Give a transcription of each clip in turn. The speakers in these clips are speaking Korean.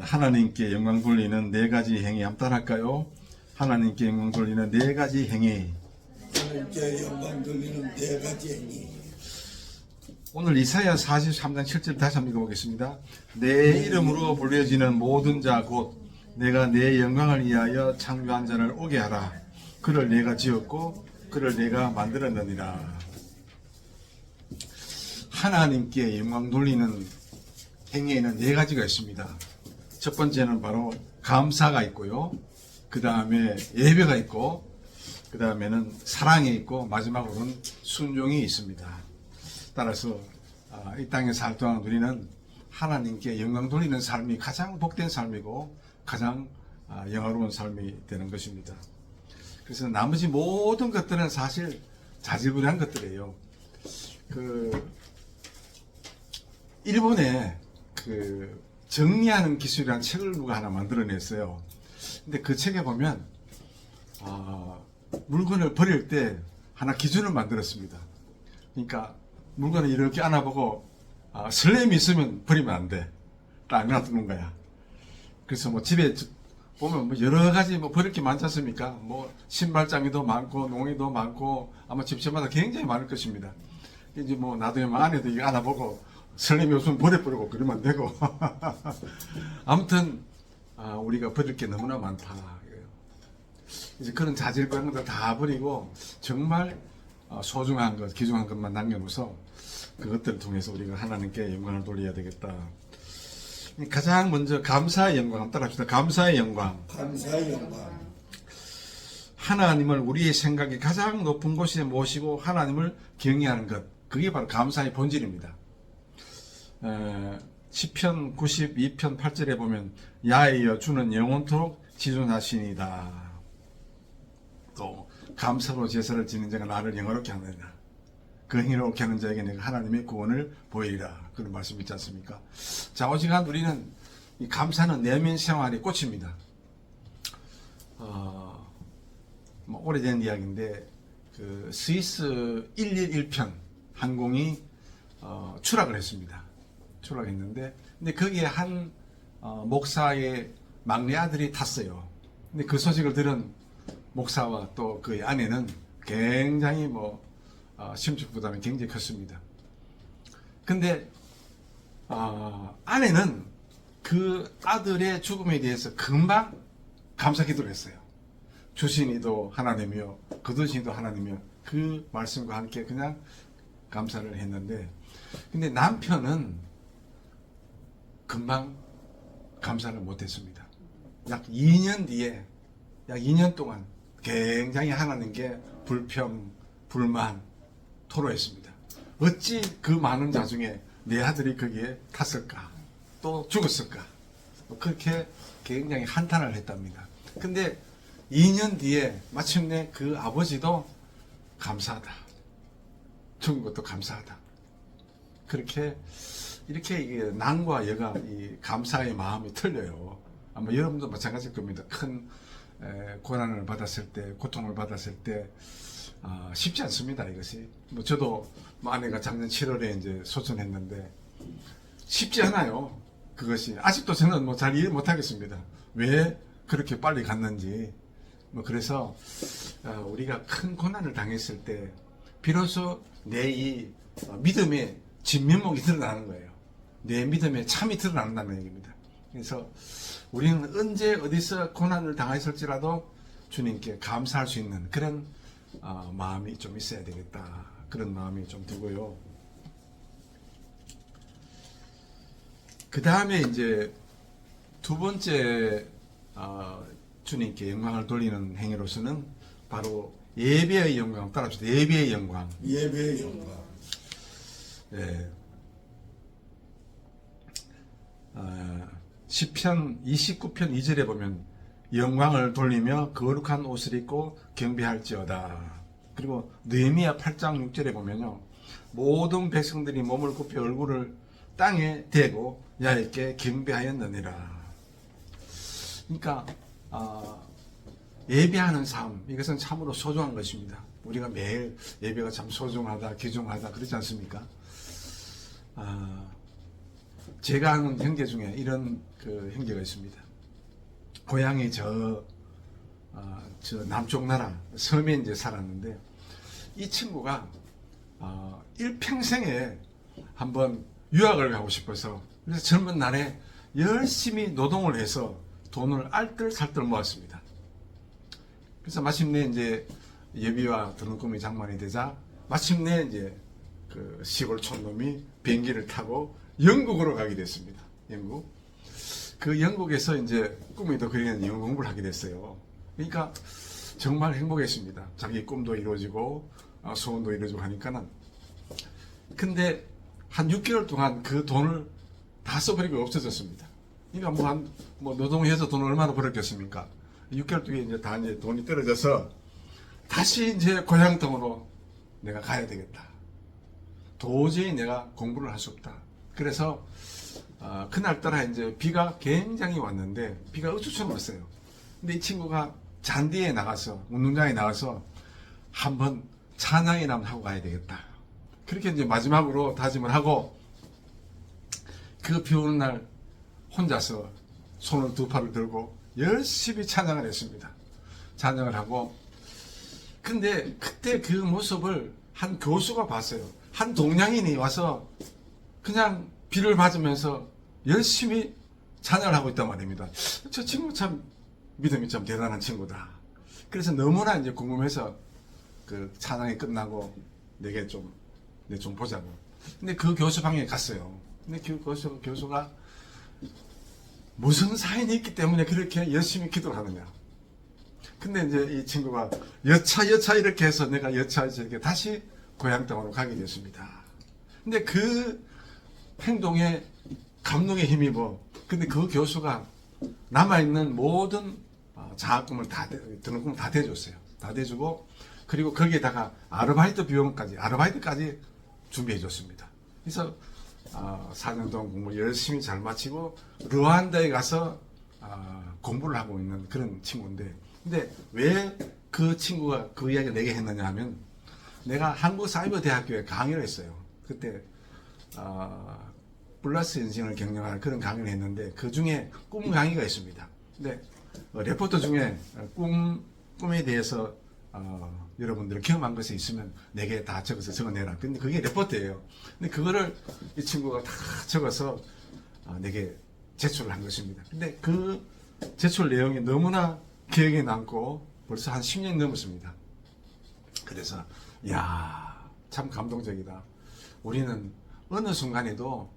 하나님께 영광 돌리는 네 가지 행위 한번 따라할까요? 하나님께 영광 돌리는 네 가지 행위. 하나님께 영광 돌리는 네 가지 행위. 오늘 이사야 43장 7절 다시 한번 읽어보겠습니다. 내 이름으로 불려지는 모든 자 곧 내가 내 영광을 위하여 창조한 자를 오게 하라. 그를 내가 지었고 그를 내가 만들었느니라. 하나님께 영광 돌리는 행위에는 네 가지가 있습니다. 첫 번째는 바로 감사가 있고요. 그 다음에 예배가 있고, 그 다음에는 사랑이 있고, 마지막으로는 순종이 있습니다. 따라서 이 땅에 살 동안 우리는 하나님께 영광 돌리는 삶이 가장 복된 삶이고 가장 영화로운 삶이 되는 것입니다. 그래서 나머지 모든 것들은 사실 자질구레한 것들이에요. 일본에 정리하는 기술이라는 책을 누가 하나 만들어냈어요. 근데 그 책에 보면 물건을 버릴 때 하나 기준을 만들었습니다. 그러니까 물건을 이렇게 안아보고 설렘이 있으면 버리면 안 돼. 딱 놔두는 거야. 그래서 뭐 집에 보면 뭐 여러 가지 뭐 버릴 게 많지 않습니까? 뭐 신발장이도 많고 농이도 많고 아마 집집마다 굉장히 많을 것입니다. 이제 뭐 나중에 안에도 이거 안아보고 설렘이 없으면 버려버리고 그러면 안 되고. 아무튼 우리가 버릴 게 너무나 많다. 이제 그런 자질구레한 것들 다 버리고 정말 소중한 것, 귀중한 것만 남겨놓아서 그것들을 통해서 우리가 하나님께 영광을 돌려야 되겠다. 가장 먼저 감사의 영광 한번 따라합시다. 감사의 영광. 감사의 영광. 하나님을 우리의 생각이 가장 높은 곳에 모시고 하나님을 경외하는 것. 그게 바로 감사의 본질입니다. 시편 92편 8절에 보면 야훼여 주는 영원토록 지존하시니다. 또 감사로 제사를 지는 자가 나를 영화롭게 하느니라. 그 행위롭게 하는 자에게 내가 하나님의 구원을 보이리라. 그런 말씀 있지 않습니까? 자, 오직한 우리는 이 감사는 내면 생활의 꽃입니다. 뭐 오래된 이야기인데 그 스위스 111편 항공이 추락을 했습니다. 추락했는데 근데 거기에 한 목사의 막내 아들이 탔어요. 근데 그 소식을 들은 목사와 또 그의 아내는 굉장히 심적 부담이 굉장히 컸습니다. 근데 아내는 그 아들의 죽음에 대해서 금방 감사 기도를 했어요. 주신 이도 하나님이요 거두신 이도 하나님이요 그 말씀과 함께 그냥 감사를 했는데 근데 남편은 금방 감사를 못했습니다. 약 2년 뒤에 약 2년 동안 굉장히 하나님께 불평, 불만 토로했습니다. 어찌 그 많은 자중에 내 아들이 거기에 탔을까? 또 죽었을까? 그렇게 굉장히 한탄을 했답니다. 근데 2년 뒤에 마침내 그 아버지도 감사하다. 죽은 것도 감사하다. 그렇게 이렇게 이게 난과 여가 이 감사의 마음이 틀려요. 아마 여러분도 마찬가지일 겁니다. 큰 고난을 받았을 때, 고통을 받았을 때 쉽지 않습니다. 이것이 저도 아내가 작년 7월에 이제 소천했는데 쉽지 않아요. 그것이 아직도 저는 잘 이해 못하겠습니다. 왜 그렇게 빨리 갔는지. 그래서 우리가 큰 고난을 당했을 때 비로소 내 이 믿음의 진면목이 드러나는 거예요. 내 믿음의 참이 드러난다는 얘기입니다. 그래서 우리는 언제 어디서 고난을 당했을지라도 주님께 감사할 수 있는 그런 마음이 좀 있어야 되겠다. 그런 마음이 좀 들고요. 그 다음에 이제 두 번째 주님께 영광을 돌리는 행위로서는 바로 예배의 영광 따라합시다. 예배의 영광. 예배의 영광. 네. 시편 29편 2절에 보면 영광을 돌리며 거룩한 옷을 입고 경배할지어다. 그리고 느헤미야 8장 6절에 보면요 모든 백성들이 몸을 굽혀 얼굴을 땅에 대고 야훼께 경배하였느니라. 그러니까 예배하는 삶 이것은 참으로 소중한 것입니다. 우리가 매일 예배가 참 소중하다 귀중하다 그러지 않습니까? 제가 아는 형제 중에 이런 그 형제가 있습니다. 고향이 저 남쪽 나라 섬에 이제 살았는데 이 친구가 일평생에 한번 유학을 가고 싶어서 그래서 젊은 날에 열심히 노동을 해서 돈을 알뜰살뜰 모았습니다. 그래서 마침내 이제 예비와 드는 꿈이 장만이 되자 마침내 이제 그 시골 촌놈이 비행기를 타고 영국으로 가게 됐습니다. 영국. 그 영국에서 이제 꿈에도 그리는 영어 공부를 하게 됐어요. 그러니까 정말 행복했습니다. 자기 꿈도 이루어지고 소원도 이루어지고 하니까는. 근데 한 6개월 동안 그 돈을 다 써버리고 없어졌습니다. 그러니까 뭐 노동해서 돈을 얼마나 벌었겠습니까? 6개월 동안 이제 다 이제 돈이 떨어져서 다시 이제 고향 땅으로 내가 가야 되겠다. 도저히 내가 공부를 할 수 없다. 그래서 그날따라 이제 비가 굉장히 왔는데 비가 우주처럼 왔어요. 근데 이 친구가 잔디에 나가서 운동장에 나가서 한번 찬양이나 한번 하고 가야 되겠다. 그렇게 이제 마지막으로 다짐을 하고 그 비 오는 날 혼자서 손을 두 팔을 들고 열심히 찬양을 했습니다. 찬양을 하고 근데 그때 그 모습을 한 교수가 봤어요. 한 동양인이 와서 그냥 비를 맞으면서 열심히 찬양을 하고 있단 말입니다. 저 친구 참 믿음이 참 대단한 친구다. 그래서 너무나 이제 궁금해서 그 찬양이 끝나고 내 좀 보자고. 근데 그 교수 방에 갔어요. 근데 그 교수가 무슨 사인이 있기 때문에 그렇게 열심히 기도를 하느냐. 근데 이제 이 친구가 여차 이렇게 해서 내가 여차 이렇게 다시 고향 땅으로 가게 됐습니다. 근데 그 행동에 감동에 힘입어. 근데 그 교수가 남아있는 모든 장학금을 드는 꿈을 다 대줬어요. 다 대주고 그리고 거기에다가 아르바이트까지 준비해 줬습니다. 그래서 4년 동안 공부를 열심히 잘 마치고 르완다에 가서 공부를 하고 있는 그런 친구인데 근데 왜 그 친구가 그 이야기를 내게 했느냐 하면 내가 한국사이버대학교에 강의를 했어요. 그때 플러스 인생을 경영하는 그런 강의를 했는데 그 중에 꿈 강의가 있습니다. 근데 레포터 중에 꿈에 대해서 여러분들 경험한 것이 있으면 내게 다 적어내라. 근데 그게 레포트예요. 근데 그거를 이 친구가 다 적어서 내게 제출을 한 것입니다. 근데 그 제출 내용이 너무나 기억에 남고 벌써 한 10년이 넘었습니다. 그래서 참 감동적이다. 우리는 어느 순간에도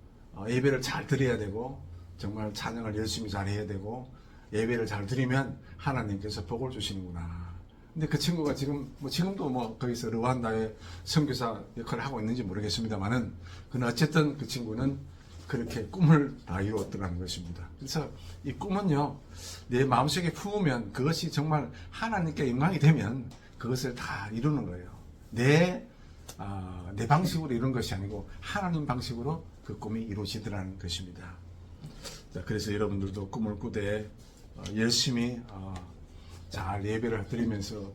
예배를 잘 드려야 되고 정말 찬양을 열심히 잘 해야 되고 예배를 잘 드리면 하나님께서 복을 주시는구나. 근데 그 친구가 지금도 거기서 르완다의 선교사 역할을 하고 있는지 모르겠습니다만은 그는 어쨌든 그 친구는 그렇게 꿈을 다 이루었더라는 것입니다. 그래서 이 꿈은요, 내 마음속에 품으면 그것이 정말 하나님께 영광이 되면 그것을 다 이루는 거예요. 내 방식으로 이룬 것이 아니고 하나님 방식으로 그 꿈이 이루어지더라는 것입니다. 자, 그래서 여러분들도 꿈을 꾸되 열심히 잘 예배를 드리면서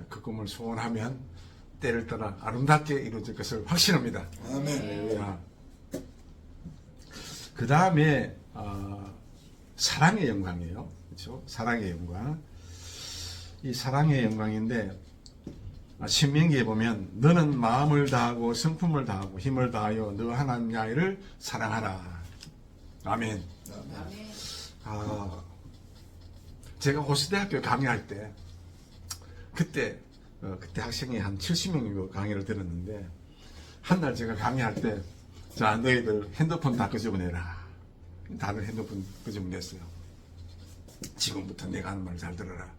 그 꿈을 소원하면 때를 따라 아름답게 이루어질 것을 확신합니다. 아멘. 그 다음에 사랑의 영광이에요. 그렇죠? 사랑의 영광. 이 사랑의 영광인데 신명기에 보면 너는 마음을 다하고 성품을 다하고 힘을 다하여 너 하나님 야훼를 사랑하라. 아멘. 제가 호스대학교 강의할 때 그때 학생이 한 70명이고 강의를 들었는데 한 날 제가 강의할 때 자, 너희들 핸드폰 다 끄집어내라. 다들 핸드폰 끄집어냈어요. 지금부터 내가 하는 말 잘 들어라.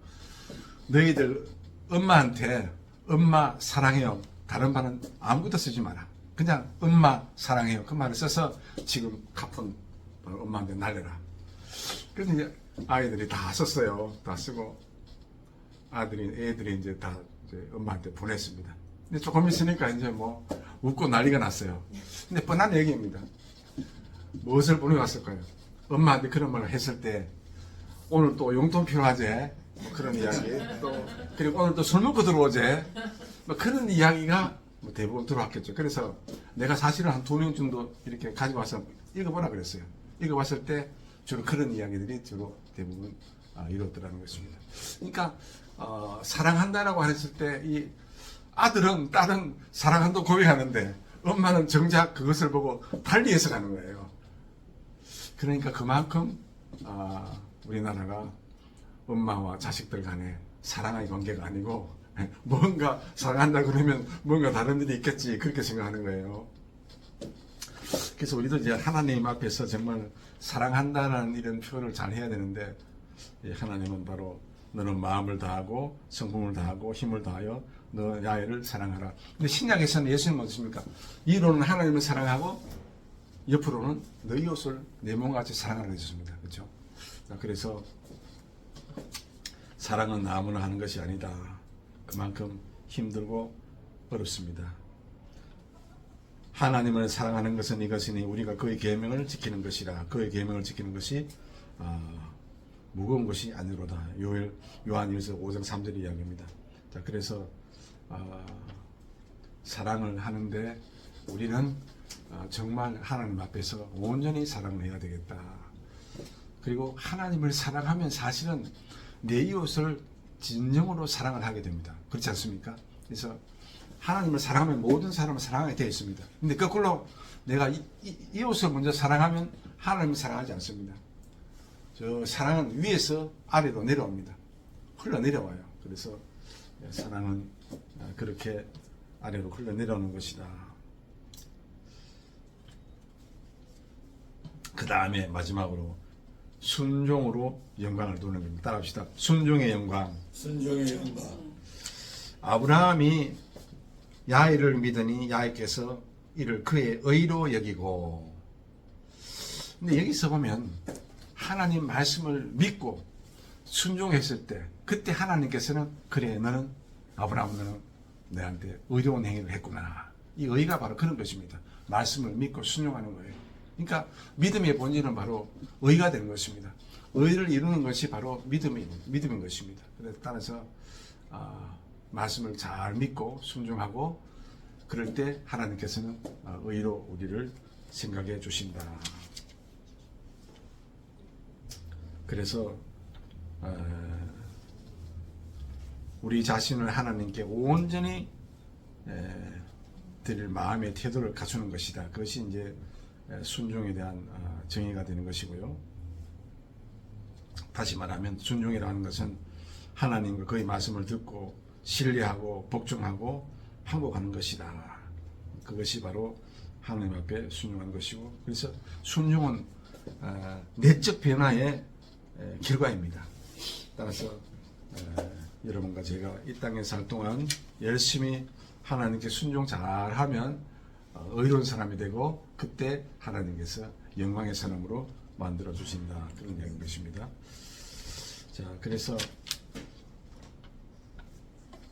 너희들 엄마한테 엄마 사랑해요. 다른 말은 아무것도 쓰지 마라. 그냥 엄마 사랑해요. 그 말을 써서 지금 카폰 엄마한테 날려라. 그래서 이제 아이들이 다 썼어요. 다 쓰고 애들이 이제 다 이제 엄마한테 보냈습니다. 근데 조금 있으니까 이제 웃고 난리가 났어요. 근데 뻔한 얘기입니다. 무엇을 보내왔을까요? 엄마한테 그런 말을 했을 때 오늘 또 용돈 필요하지? 그런 이야기. 그리고 오늘 또 술 먹고 들어오지? 그런 이야기가 대부분 들어왔겠죠. 그래서 내가 사실은 한 2명 정도 이렇게 가지고 와서 읽어보라 그랬어요. 읽어봤을 때 주로 그런 이야기들이 주로 대부분 이루었더라는 것입니다. 그러니까 사랑한다라고 했을 때 이 아들은 딸은 사랑한다고 고백하는데 엄마는 정작 그것을 보고 달리 해석하는 거예요. 그러니까 그만큼 우리나라가 엄마와 자식들 간에 사랑의 관계가 아니고 뭔가 사랑한다 그러면 뭔가 다른 일이 있겠지 그렇게 생각하는 거예요. 그래서 우리도 이제 하나님 앞에서 정말 사랑한다는 이런 표현을 잘 해야 되는데 하나님은 바로 너는 마음을 다하고 성품을 다하고 힘을 다하여 너 야외를 사랑하라. 근데 신약에서는 예수님은 어떻습니까? 이로는 하나님을 사랑하고 옆으로는 너 이웃을 내 몸같이 사랑하라 해주십니다. 그렇죠? 그래서 사랑은 아무나 하는 것이 아니다. 그만큼 힘들고 어렵습니다. 하나님을 사랑하는 것은 이것이니 우리가 그의 계명을 지키는 것이라. 그의 계명을 지키는 것이 무거운 것이 아니로다. 요한일서 5장 3절 이야기입니다. 자, 그래서 사랑을 하는데 우리는 정말 하나님 앞에서 온전히 사랑을 해야 되겠다. 그리고 하나님을 사랑하면 사실은 내 이웃을 진정으로 사랑을 하게 됩니다. 그렇지 않습니까? 그래서 하나님을 사랑하면 모든 사람을 사랑하게 되어 있습니다. 근데 거꾸로 내가 이웃을 먼저 사랑하면 하나님을 사랑하지 않습니다. 저 사랑은 위에서 아래로 내려옵니다. 흘러내려와요. 그래서 사랑은 그렇게 아래로 흘러내려오는 것이다. 그 다음에 마지막으로 순종으로 영광을 도는 겁니다. 따라합시다. 순종의 영광. 순종의 영광. 아브라함이 야훼를 믿으니 야훼께서 이를 그의 의로 여기고. 근데 여기서 보면 하나님 말씀을 믿고 순종했을 때 그때 하나님께서는 그래 너는 아브라함 너는 내한테 의로운 행위를 했구나. 이 의가 바로 그런 것입니다. 말씀을 믿고 순종하는 거예요. 그러니까 믿음의 본질은 바로 의가 되는 것입니다. 의를 이루는 것이 바로 믿음인 것입니다. 그래서 따라서 말씀을 잘 믿고 순종하고 그럴 때 하나님께서는 의로 우리를 생각해 주신다. 그래서 우리 자신을 하나님께 온전히 드릴 마음의 태도를 갖추는 것이다. 그것이 이제 순종에 대한 정의가 되는 것이고요. 다시 말하면 순종이라는 것은 하나님과 그의 말씀을 듣고 신뢰하고 복종하고 항복하는 것이다. 그것이 바로 하나님 앞에 순종하는 것이고, 그래서 순종은 내적 변화의 결과입니다. 따라서 여러분과 제가 이 땅에 살 동안 열심히 하나님께 순종 잘하면 의로운 사람이 되고 그때 하나님께서 영광의 사람으로 만들어 주신다. 그런 이야기인 것입니다. 자, 그래서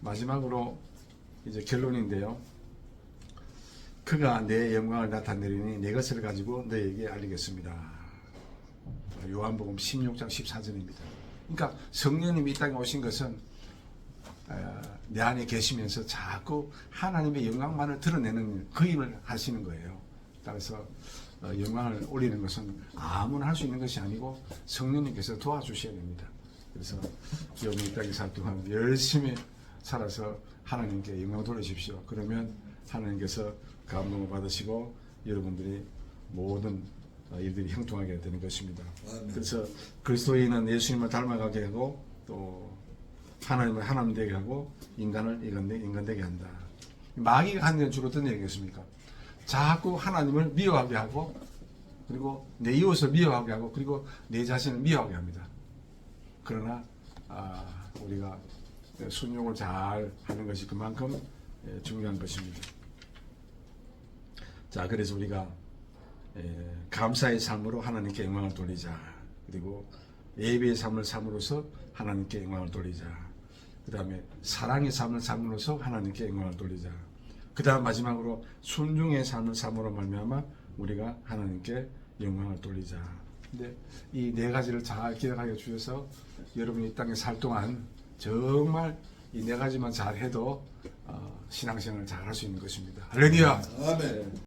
마지막으로 이제 결론인데요. 그가 내 영광을 나타내리니 내 것을 가지고 너에게 알리겠습니다. 요한복음 16장 14절입니다. 그러니까 성령님이 이 땅에 오신 것은 내 안에 계시면서 자꾸 하나님의 영광만을 드러내는 그 힘을 하시는 거예요. 따라서 영광을 올리는 것은 아무나 할 수 있는 것이 아니고 성령님께서 도와주셔야 됩니다. 그래서 여러분 이 땅에 살 동안 열심히 살아서 하나님께 영광 돌리십시오. 그러면 하나님께서 감동을 받으시고 여러분들이 모든 일들이 형통하게 되는 것입니다. 아멘. 그래서 그리스도인은 예수님을 닮아가게 하고 또 하나님을 하나님 되게 하고 인간을 인간 되게 한다. 마귀가 하는 건 주로 어떤 얘기겠습니까? 자꾸 하나님을 미워하게 하고 그리고 내 이웃을 미워하게 하고 그리고 내 자신을 미워하게 합니다. 그러나 우리가 순종을 잘 하는 것이 그만큼 중요한 것입니다. 자, 그래서 우리가 감사의 삶으로 하나님께 영광을 돌리자. 그리고 예배의 삶을 삶으로써 하나님께 영광을 돌리자. 그 다음에 사랑의 삶을 삶으로써 하나님께 영광을 돌리자. 그 다음 마지막으로 순종의 삶을 삶으로 말미암아 우리가 하나님께 영광을 돌리자. 근데 이 네 가지를 잘 기억하여 주셔서 여러분이 이 땅에 살 동안 정말 이 네 가지만 잘 해도 신앙생활을 잘 할 수 있는 것입니다. 할렐루야. 아멘.